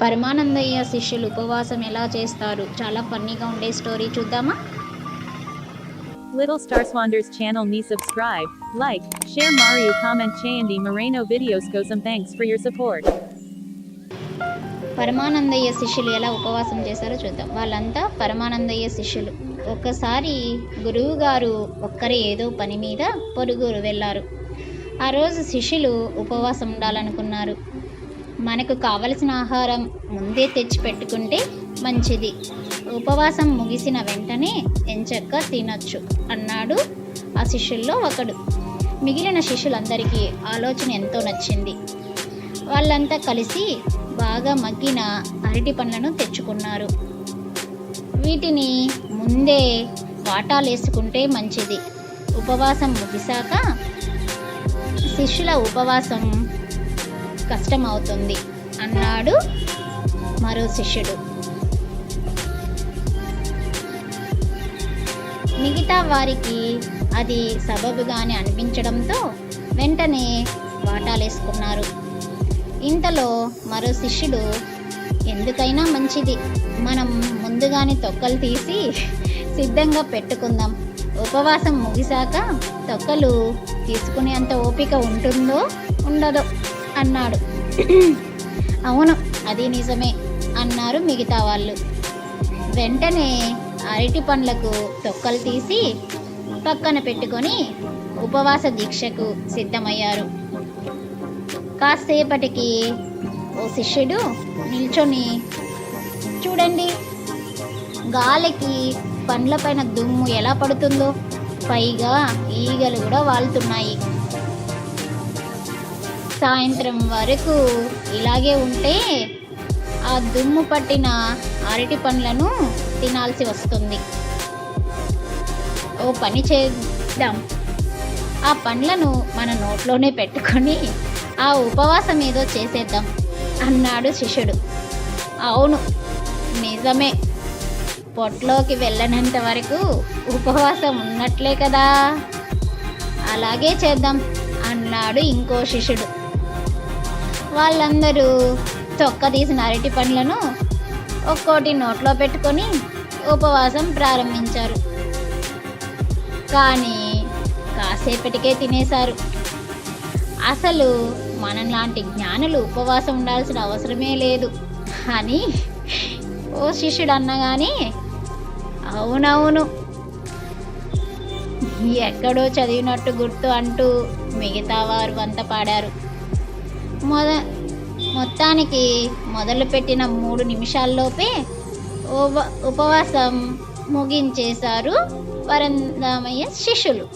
పరమానందయ్య శిష్యులు ఉపవాసం ఎలా చేస్తారు? చాలా ఫన్నీగా ఉండే స్టోరీ చూద్దామా? Little Star Swander's channel ni subscribe, like, share Mario comment Chayandi Moreno videos go some thanks for your support. Paramanandayya శిష్యులు ఎలా ఉపవాసం చేశారో చూద్దాం. వాళ్ళంతా పరమానందయ్య శిష్యులు. ఒకసారి గురువు గారు ఒక్కరే ఏదో పని మీద పొరుగురు వెళ్ళారు. ఆ రోజు శిష్యులు ఉపవాసం ఉండాలనుకున్నారు. మనకు కావలసిన ఆహారం ముందే తెచ్చి పెట్టుకుంటే మంచిది, ఉపవాసం ముగిసిన వెంటనే ఎంచక్కా తినచ్చు అన్నాడు ఆ శిష్యుల్లో ఒకడు. మిగిలిన శిష్యులందరికీ ఆలోచన ఎంతో నచ్చింది. వాళ్ళంతా కలిసి బాగా మగ్గిన అరటి పండ్లను తెచ్చుకున్నారు. వీటిని ముందే వాటాలేసుకుంటే మంచిది, ఉపవాసం ముగిశాక శిష్యుల ఉపవాసం కష్టమవుతుంది అన్నాడు మరో శిష్యుడు. మిగతా వారికి అది సబబుగానే అనిపించడంతో వెంటనే వాటాలేసుకున్నారు. ఇంతలో మరో శిష్యుడు, ఎందుకైనా మంచిది, మనం ముందుగానే తొక్కలు తీసి సిద్ధంగా పెట్టుకుందాం, ఉపవాసం ముగిశాక తొక్కలు తీసుకునేంత ఓపిక ఉంటుందో ఉండదో అన్నాడు. అవును, అది నిజమే అన్నారు మిగతా వాళ్ళు. వెంటనే అరటి పండ్లకు తొక్కలు తీసి పక్కన పెట్టుకొని ఉపవాస దీక్షకు సిద్ధమయ్యారు. కాసేపటికి ఓ శిష్యుడు నిల్చొని, చూడండి, గాలికి పండ్లపైన దుమ్ము ఎలా పడుతుందో, పైగా ఈగలు కూడా వాలుతున్నాయి. సాయంత్రం వరకు ఇలాగే ఉంటే ఆ దుమ్ము పట్టిన అరటి పండ్లను తినాల్సి వస్తుంది. ఓ పని చేద్దాం, ఆ పండ్లను మన నోట్లోనే పెట్టుకొని ఆ ఉపవాసం ఏదో చేసేద్దాం అన్నాడు శిష్యుడు. అవును, నిజమే, పొట్లోకి వెళ్ళనంత వరకు ఉపవాసం ఉన్నట్లే కదా, అలాగే చేద్దాం అన్నాడు ఇంకో శిష్యుడు. వాళ్ళందరూ తొక్క తీసిన అరటి పండ్లను ఒక్కోటి నోట్లో పెట్టుకొని ఉపవాసం ప్రారంభించారు. కానీ కాసేపటికే తినేశారు. అసలు మనలాంటి జ్ఞానులు ఉపవాసం ఉండాల్సిన అవసరమే లేదు అని ఓ శిష్యుడు అన్నగాని, అవునవును, ఎక్కడో చదివినట్టు గుర్తు అంటూ మిగతా వారు వంత పాడారు. మొత్తానికి మొదలుపెట్టిన 3 నిమిషాల్లోపే ఉపవాసం ముగించేశారు పరంధామయ్య శిష్యులు.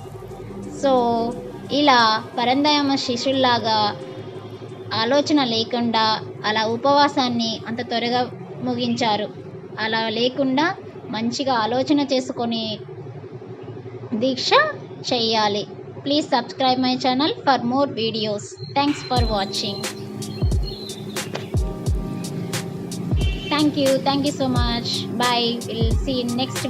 సో ఇలా పరంధామ శిష్యుల్లాగా ఆలోచన లేకుండా అలా ఉపవాసాన్ని అంత త్వరగా ముగించారు. అలా లేకుండా మంచిగా ఆలోచన చేసుకొని దీక్ష చెయ్యాలి. Please subscribe my channel for more videos. Thanks for watching. Thank you so much. Bye. We'll see you next